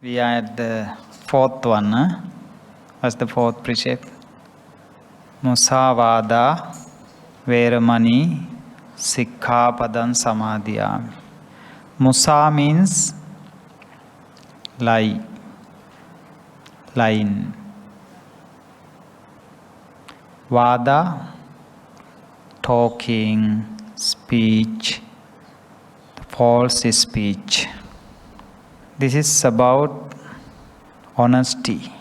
We are at the fourth one. What's the fourth precept? Musavada, veramani, sikkhapadam samadiyami. Musa means lie, lying. Vada, talking, speech, false speech. This is about honesty.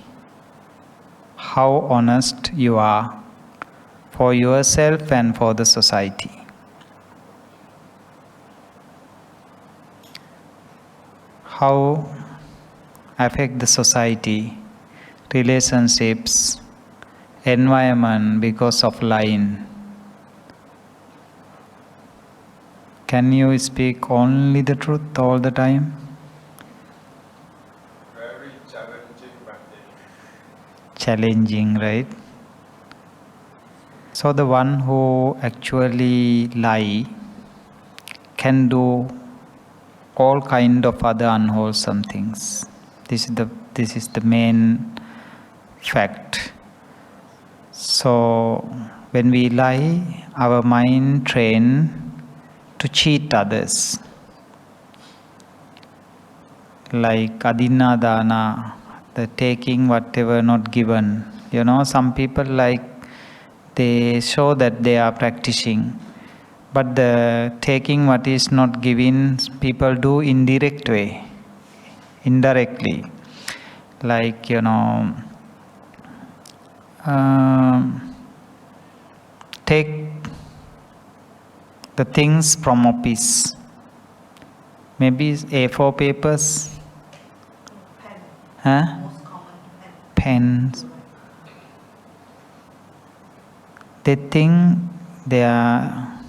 How honest you are for yourself and for the society. How affect the society, relationships, environment because of lying. Can you speak only the truth all the time? Very challenging, Bhante. Challenging, right? So the one who actually lie can do all kind of other unwholesome things. This is the main fact. So when we lie, our mind train to cheat others. Like adinna dana, the taking whatever not given. You know, some people like they show that they are practicing, but the taking what is not given, people do indirect way, indirectly. Like, you know, take the things from office, maybe A4 papers, pens. They think they are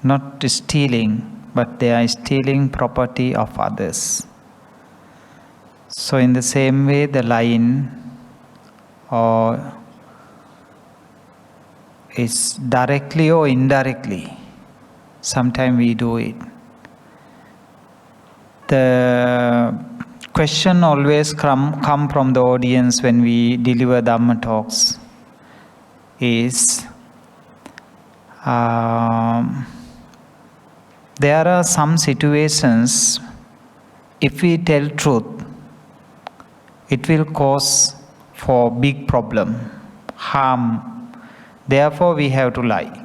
not stealing, but they are stealing property of others. So in the same way, the lying or is directly or indirectly. Sometimes we do it. The question always come from the audience when we deliver Dhamma talks is there are some situations, if we tell truth, it will cause for big problem, harm. Therefore, we have to lie.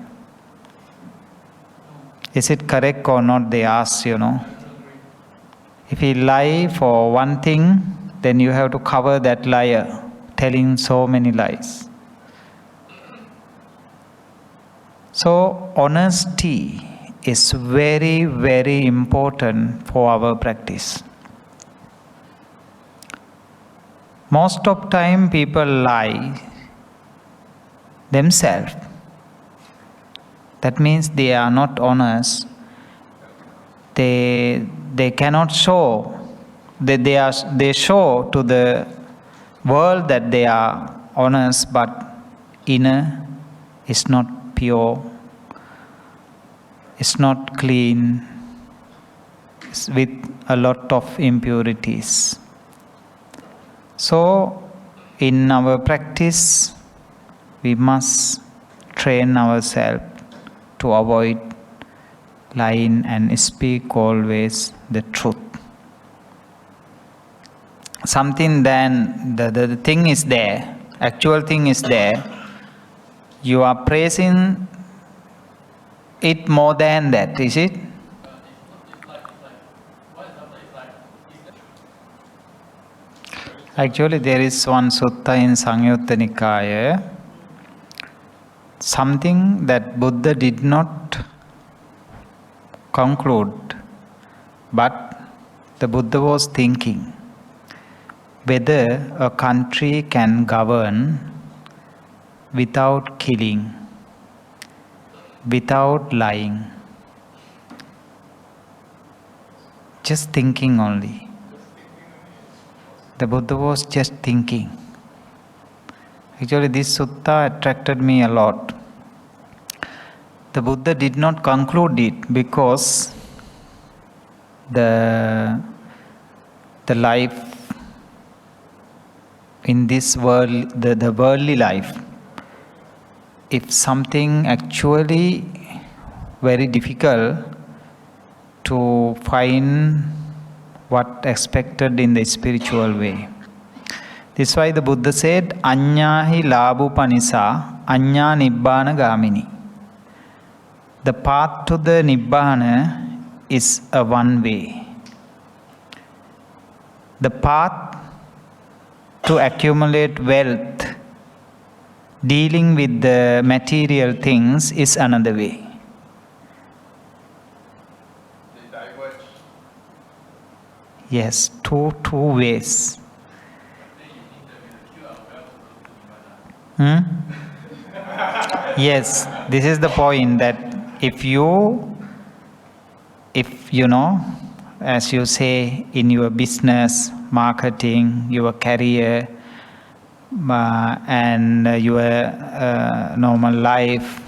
Is it correct or not? They ask, you know. If you lie for one thing, then you have to cover that liar, telling so many lies. So, honesty is very, very important for our practice. Most of time people lie themselves. That means they are not honest. They cannot show that they show to the world that they are honest, but inner is not pure. It's not clean. It's with a lot of impurities. So, in our practice, we must train ourselves to avoid lying and speak always the truth. Something then, the thing is there, actual thing is there. You are praising it more than that, is it? Actually, there is one sutta in Samyutta Nikaya, something that Buddha did not conclude, but the Buddha was thinking whether a country can govern without killing, without lying. Just thinking only. The Buddha was just thinking. Actually, this sutta attracted me a lot. The Buddha did not conclude it because the life in this world, the worldly life, if something actually very difficult to find what expected in the spiritual way. This is why the Buddha said, Anyahi labhu panisa, anya nibbana gamini. The path to the nibbana is a one way. The path to accumulate wealth, dealing with the material things, is another way. They diverge. Yes, two ways. Yes, this is the point, that if you know, as you say, in your business, marketing, your career, and your normal life,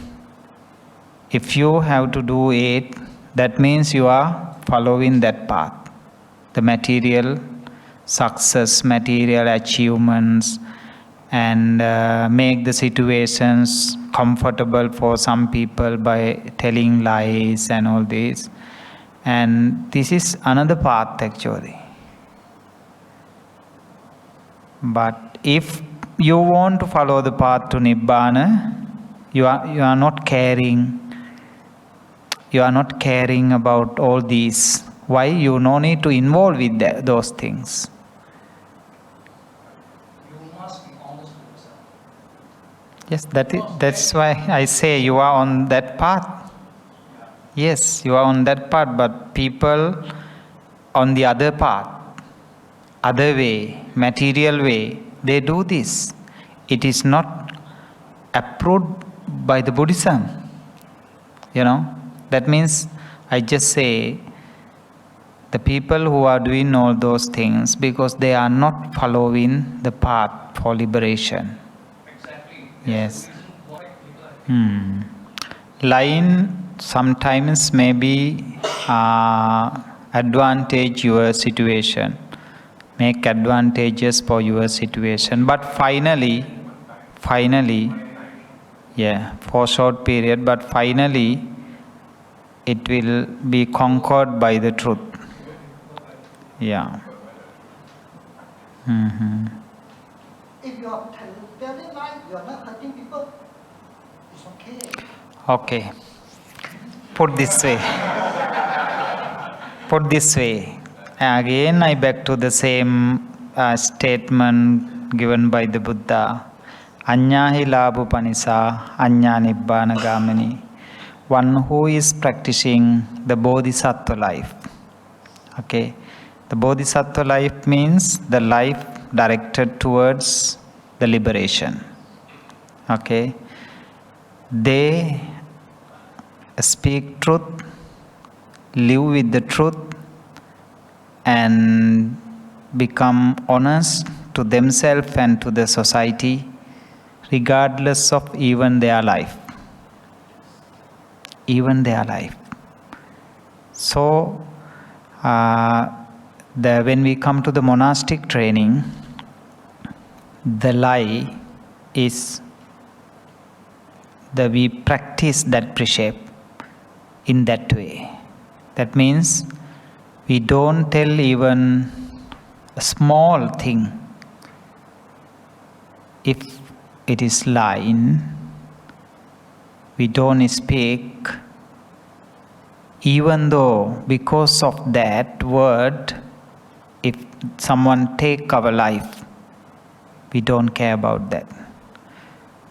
if you have to do it, that means you are following that path. The material success, material achievements, and make the situations comfortable for some people by telling lies and all this. And this is another path actually. But if you want to follow the path to Nibbana, you are not caring. You are not caring about all these. Why? You no need to involve with those things. You must be honest with yourself. Yes, that's why I say you are on that path. Yes, you are on that path, but people on the other path, other way, material way, they do this. It is not approved by the Buddhism. That means, I just say, the people who are doing all those things because they are not following the path for liberation. Exactly. Yes. Why people are Lying sometimes maybe advantage your situation, make advantages for your situation, but finally, for short period, but finally it will be conquered by the truth. Yeah. If you are telling lies, you are not hurting people. It's okay. Okay. Put this way. Again, I back to the same statement given by the Buddha. Anyahi labhu panisa, anya nibbana gamini. One who is practicing the bodhisattva life. Okay. The bodhisattva life means the life directed towards the liberation. Okay. They speak truth, live with the truth, and become honest to themselves and to the society, regardless of even their life. So, when we come to the monastic training, the lie is that we practice that precept in that way. That means we don't tell even a small thing. If it is lying, we don't speak, even though because of that word, if someone take our life, we don't care about that.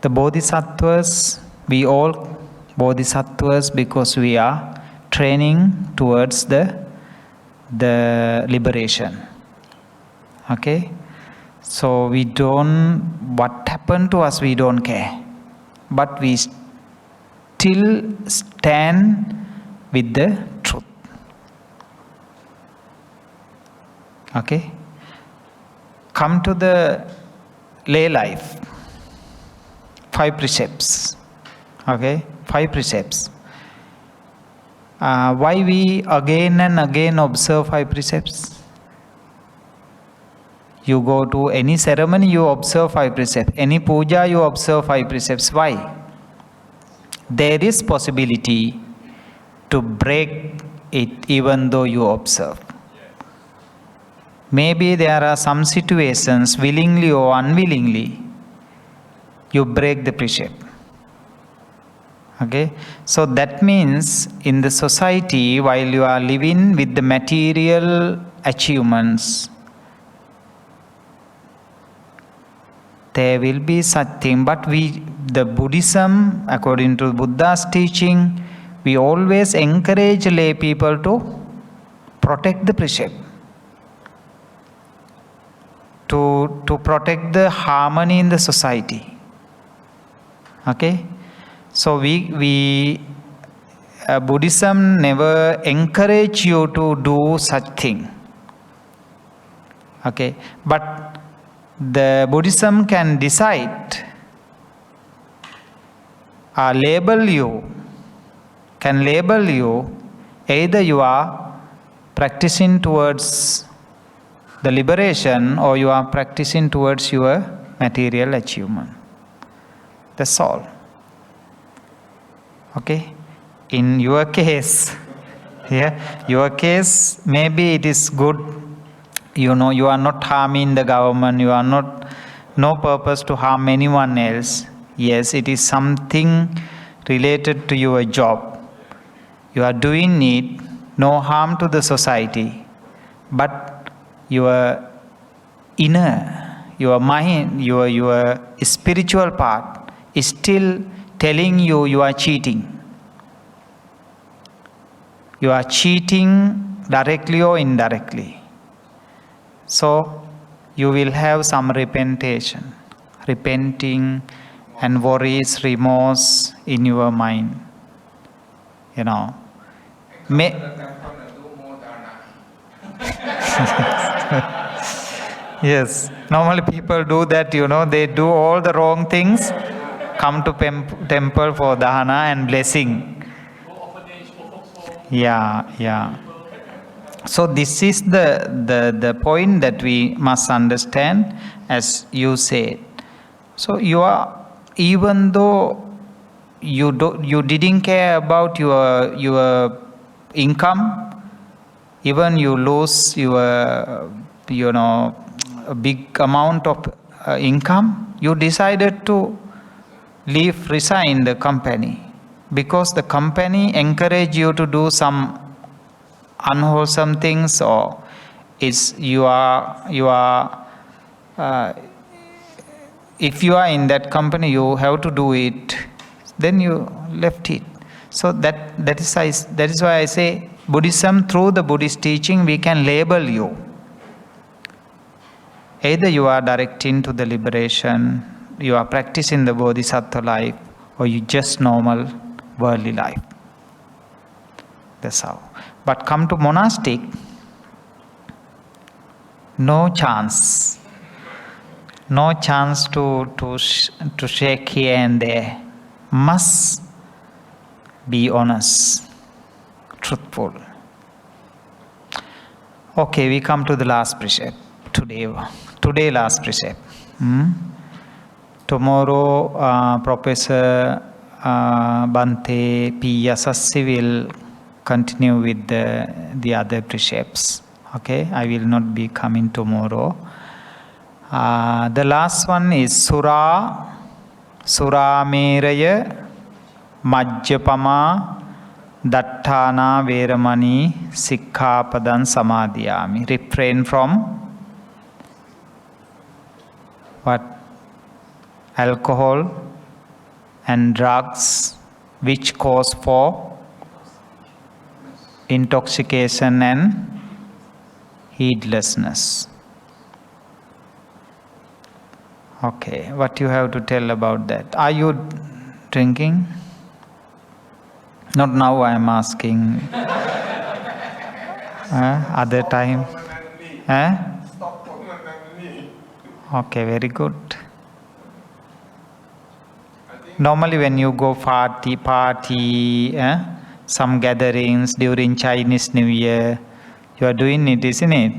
The bodhisattvas, we all bodhisattvas because we are training towards the liberation. Okay? So we don't, what happened to us, we don't care. But we still stand with the truth. Okay? Come to the lay life. 5 precepts. Okay? 5 precepts. Why we again and again observe 5 precepts? You go to any ceremony, you observe 5 precepts. Any puja, you observe 5 precepts. Why? There is possibility to break it even though you observe. Maybe there are some situations, willingly or unwillingly, you break the precept. Okay? So that means in the society, while you are living with the material achievements, there will be such thing. But the Buddhism, according to Buddha's teaching, we always encourage lay people to protect the precept. To protect the harmony in the society. Okay? So Buddhism never encourage you to do such thing. Okay? But the Buddhism can decide, label you, either you are practicing towards the liberation or you are practicing towards your material achievement. That's all. Okay? In your case, maybe it is good. You know, you are not harming the government, you are no purpose to harm anyone else. Yes, it is something related to your job. You are doing it, no harm to the society. But your inner, your mind, your spiritual part is still telling you you are cheating. You are cheating directly or indirectly. So you will have some repenting and worries, remorse in your mind. You know. Yes, normally people do that, you know, they do all the wrong things, come to temple for dana and blessing. Yeah. So this is the point that we must understand, as you said. So you are, even though you didn't care about your income, even you lose your a big amount of income, you decided to resign the company because the company encouraged you to do some unwholesome things, or if you are if you are in that company, you have to do it, then you left it. So that is why I say Buddhism, through the Buddhist teaching, we can label you. Either you are directing to the liberation, you are practicing the bodhisattva life, or you just normal worldly life. That's how. But come to monastic, no chance. No chance to shake here and there. Must be honest, truthful. Okay, we come to the last precept. Today last precept. Tomorrow, Professor Bhante P. Yasassi will continue with the other precepts. Okay, I will not be coming tomorrow. The last one is Suramerayamajja pamadatthana veramani sikkhapadam samadiyami. Refrain from what? Alcohol and drugs, which cause for intoxication and heedlessness. Okay, what you have to tell about that? Are you drinking? Not now, I am asking. Other time? Okay, very good. Normally when you go party, some gatherings during Chinese New Year, you are doing it, isn't it?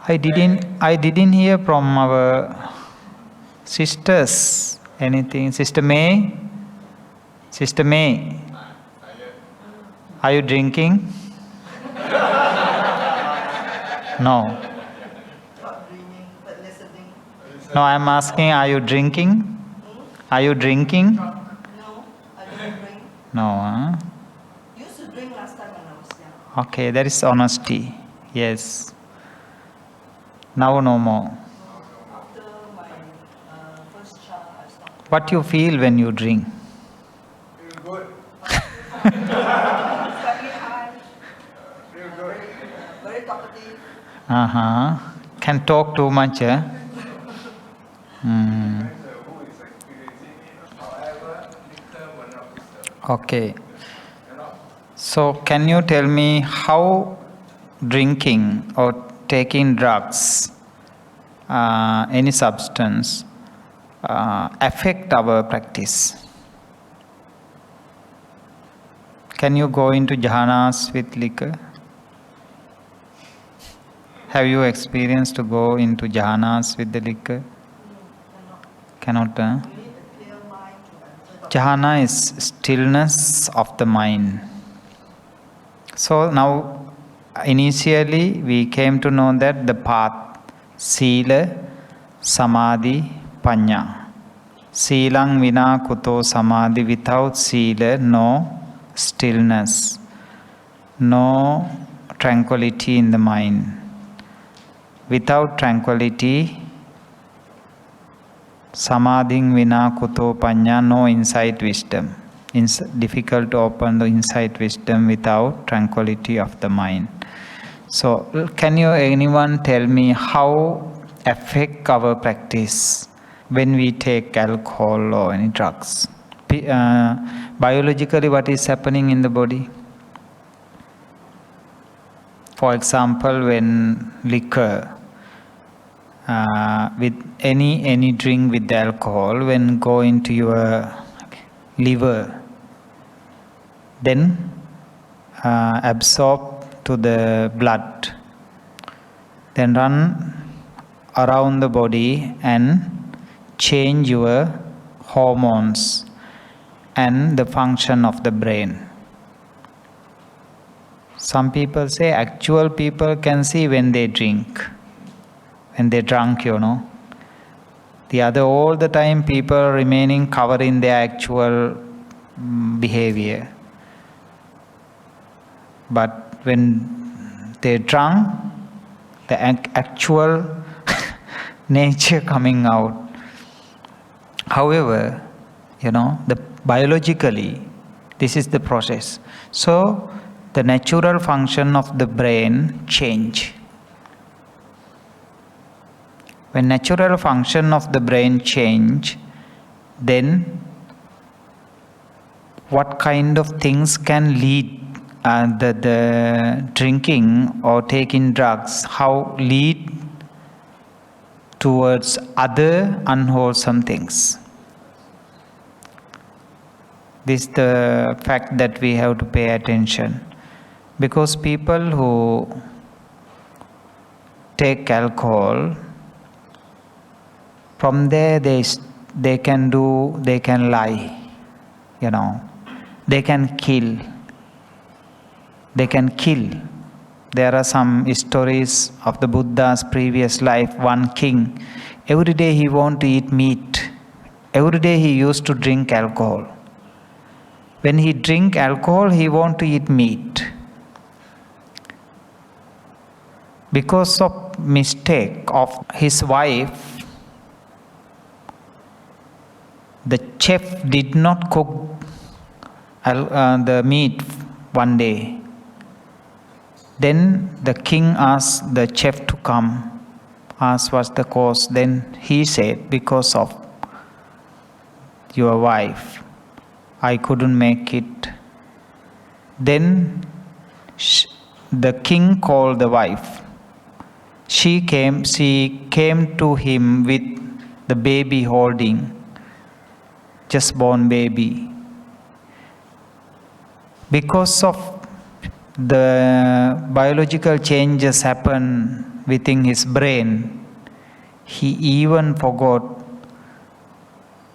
I didn't hear from our sisters anything. Sister May? Sister May? Are you drinking? No. Not dreaming, but listening. No, I'm asking, are you drinking? Are you drinking? No, I don't drink. No, huh? Used to drink last time when I was young. Okay, that is honesty. Yes. Now no more. After my first child, I stopped. What you feel when you drink? Feel good. Very high, Feel good. very talkative. Uh-huh. Can talk too much, eh? Hmm. Depends on who is experiencing it. However, liquor will not disturb. Okay. You know? So can you tell me how drinking or taking drugs, any substance, affect our practice? Can you go into jhanas with liquor? Have you experienced to go into jhanas with the liquor? Cannot, huh? You need a clear mind to enter the Jhana is stillness of the mind. So now, initially we came to know that the path, Sila, Samadhi, Panya. Silang vina kuto Samadhi, without Sila, no stillness, no tranquility in the mind. Without tranquility, Samadhing vina kuto panya, no insight wisdom. It's difficult to open the insight wisdom without tranquility of the mind. So, can you anyone tell me how affect our practice when we take alcohol or any drugs? Biologically, what is happening in the body? For example, when liquor, with any drink with the alcohol, when go into your liver, then absorb to the blood, then run around the body and change your hormones and the function of the brain. Some people say actual people can see when they drink, when they drunk, you know. The other, all the time people remaining covering their actual behavior. But when they drunk, the actual nature coming out. However, you know, biologically, this is the process. So, the natural function of the brain change. When natural function of the brain change, then what kind of things can lead the drinking or taking drugs, how lead towards other unwholesome things. This is the fact that we have to pay attention. Because people who take alcohol, from there they can lie, you know, they can kill. There are some stories of the Buddha's previous life. One king, every day he wanted to eat meat. Every day he used to drink alcohol. When he drink alcohol, he wanted to eat meat. Because of mistake of his wife, the chef did not cook the meat one day. Then the king asked the chef to come, asked what's the cause. Then he said, because of your wife, I couldn't make it. Then the king called the wife. She came to him with the baby holding, just born baby. Because of the biological changes happen within his brain, he even forgot,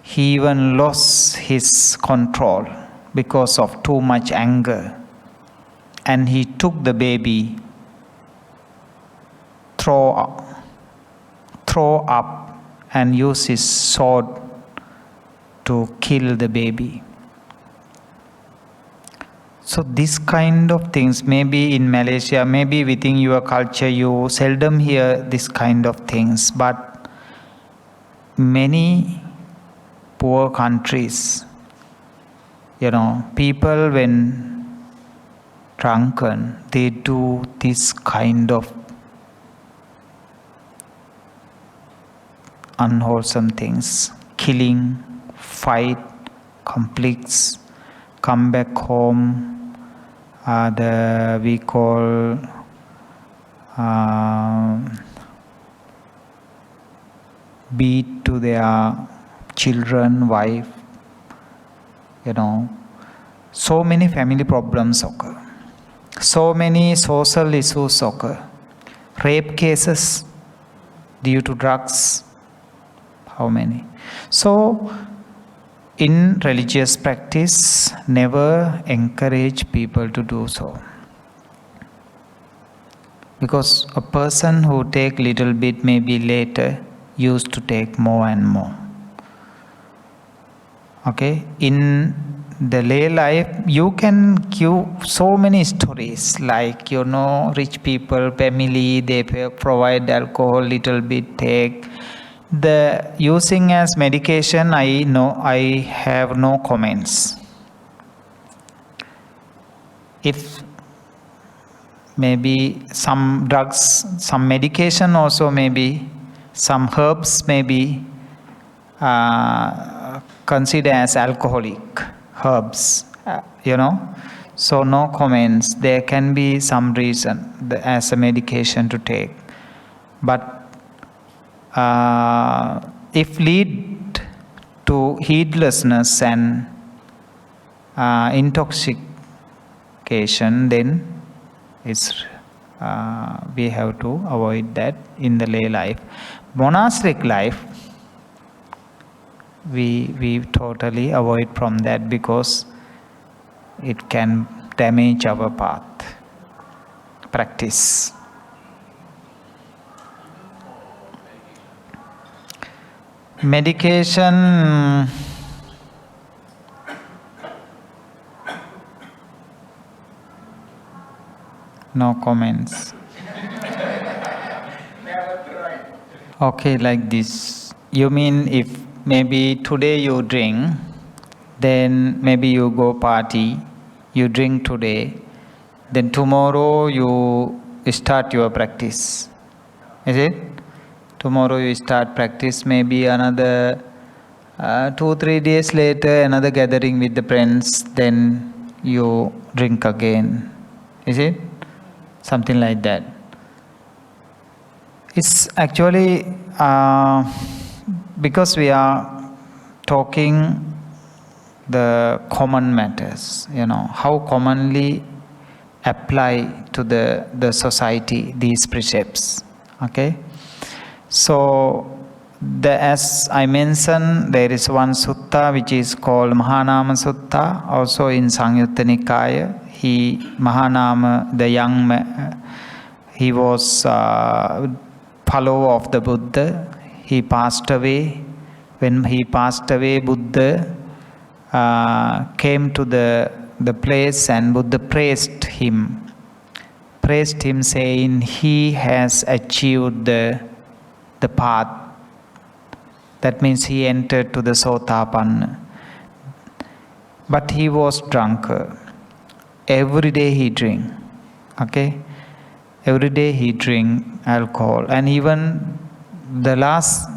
he even lost his control because of too much anger. And he took the baby, throw up and used his sword to kill the baby. So this kind of things, maybe in Malaysia, maybe within your culture, you seldom hear this kind of things. But many poor countries, people when drunken, they do this kind of unwholesome things. Killing, fight, conflicts, come back home, we call beat to their children, wife, so many family problems occur, so many social issues occur, rape cases due to drugs, how many? So in religious practice, never encourage people to do so. Because a person who take little bit, maybe later, used to take more and more. Okay? In the lay life, you can give so many stories, like, rich people, family, they provide alcohol, little bit take. The using as medication, I have no comments. If maybe some drugs, some medication also, maybe some herbs may be considered as alcoholic herbs, so no comments. There can be some reason as a medication to take, but if lead to heedlessness and intoxication, then we have to avoid that in the lay life. Monastic life, we totally avoid from that, because it can damage our path, practice. Medication, no comments. Never tried. Okay, like this. You mean if maybe today you drink, then maybe you go party, you drink today, then tomorrow you start your practice. Is it? Tomorrow you start practice, maybe another 2-3 days later, another gathering with the friends, then you drink again. Is it? Something like that. It's actually because we are talking the common matters, how commonly apply to the society these precepts. Okay? So, as I mentioned, there is one sutta which is called Mahanama Sutta, also in Sangyutta Nikaya. Mahanama, the young man, he was follower of the Buddha. He passed away. When he passed away, Buddha came to the place, and Buddha praised him saying he has achieved the path. That means he entered to the Sotapanna. But he was drunk. Every day he drink. Okay? Every day he drink alcohol. And even the last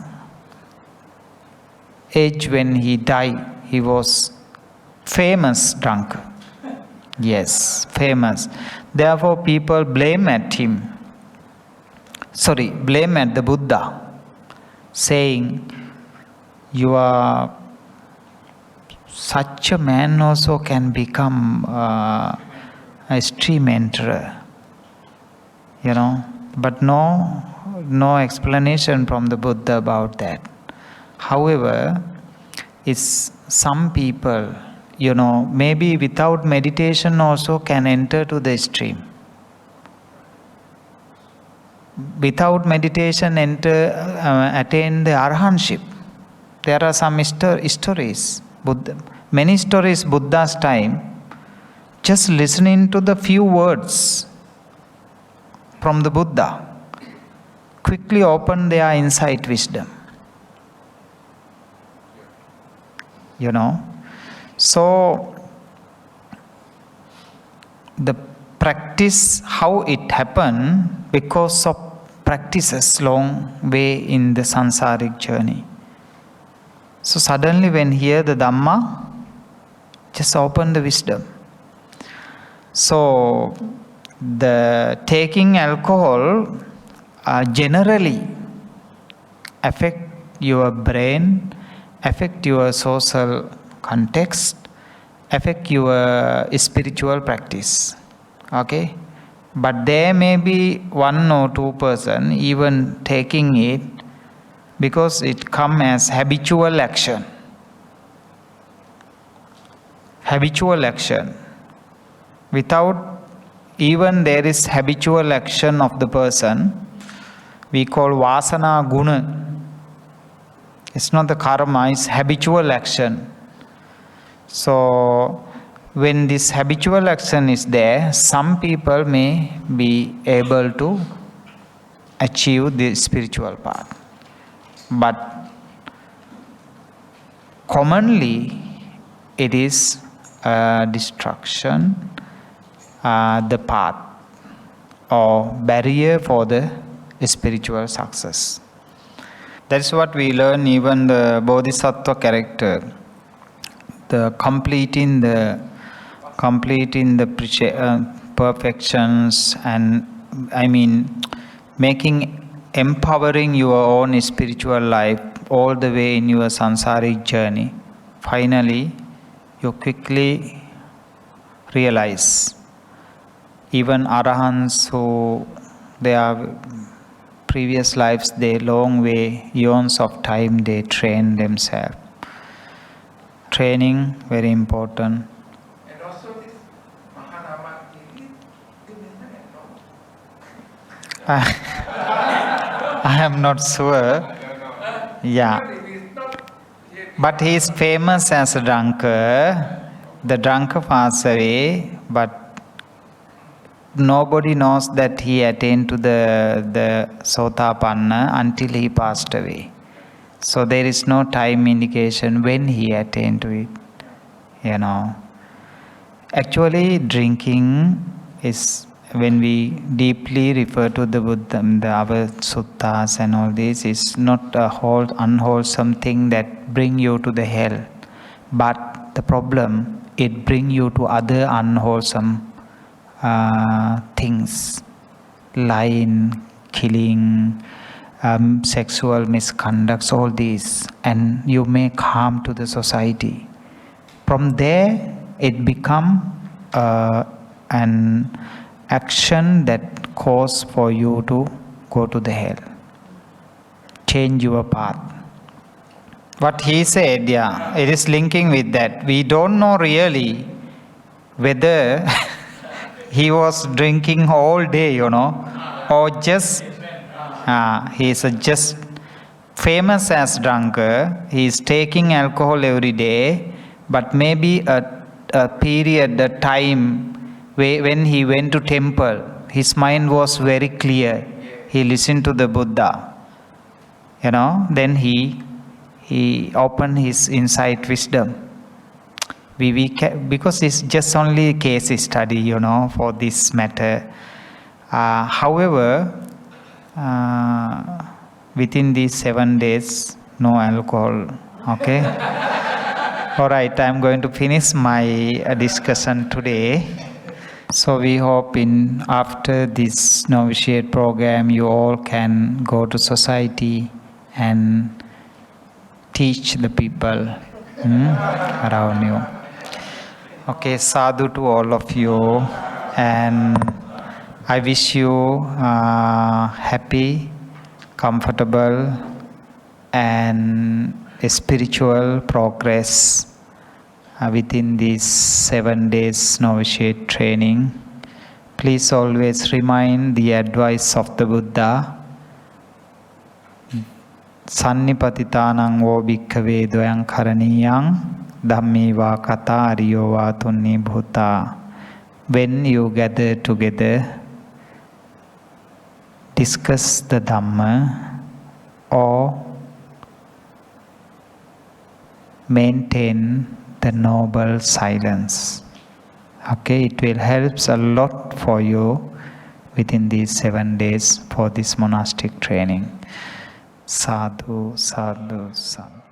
age when he died, he was famous drunk. Yes, famous. Therefore people blame at the Buddha, saying, you are such a man also can become a stream enterer. but no explanation from the Buddha about that. However, it's some people, maybe without meditation also can enter to the stream. Without meditation attain the arhanship. There are some stories, many stories Buddha's time, just listening to the few words from the Buddha, quickly open their insight wisdom. So the practice, how it happened, because of practices long way in the sansaric journey. So suddenly when hear the Dhamma, just open the wisdom. So the taking alcohol generally affect your brain, affect your social context, affect your spiritual practice. Okay? But there may be 1 or 2 person even taking it because it come as habitual action. Habitual action. Without even there is habitual action of the person, we call vasana guna. It's not the karma, it's habitual action. So when this habitual action is there, some people may be able to achieve the spiritual path. But commonly it is destruction, the path or barrier for the spiritual success. That's what we learn even the Bodhisattva character, the completing the perfections, and empowering your own spiritual life all the way in your sansaric journey. Finally, you quickly realize, even arahants who they are previous lives, they long way, eons of time they train themselves. Training very important. And also this Mahanama, I am not sure. Yeah. But he is famous as a drunkard. The drunkard passed away, but nobody knows that he attained to the Sotapanna until he passed away. So there is no time indication when he attained to it. Actually, drinking is, when we deeply refer to the Buddha, our suttas and all this, is not a unwholesome thing that bring you to the hell. But the problem, it bring you to other unwholesome things, lying, killing, sexual misconducts, all these, and you make harm to the society. From there, it become an action that cause for you to go to the hell. Change your path. What he said, it is linking with that. We don't know really whether he was drinking all day, or just he is just famous as drunkard. He is taking alcohol every day, but maybe a period, a time when he went to temple, his mind was very clear. He listened to the Buddha. Then he opened his insight wisdom. Because it's just only a case study, for this matter. However, within these 7 days, no alcohol. Okay? Alright, I'm going to finish my discussion today. So we hope after this novitiate program, you all can go to society and teach the people around you. Okay, sadhu to all of you, and I wish you happy, comfortable, and a spiritual progress within these 7 days novitiate training. Please always remind the advice of the Buddha. Sannipatitanang vo bhikkhave dvayang karaniyang dhammi va kata ariyo va tunni bhuta. When you gather together, discuss the Dhamma or maintain the noble silence. Okay, it will help a lot for you within these 7 days for this monastic training. Sadhu, sadhu, sadhu.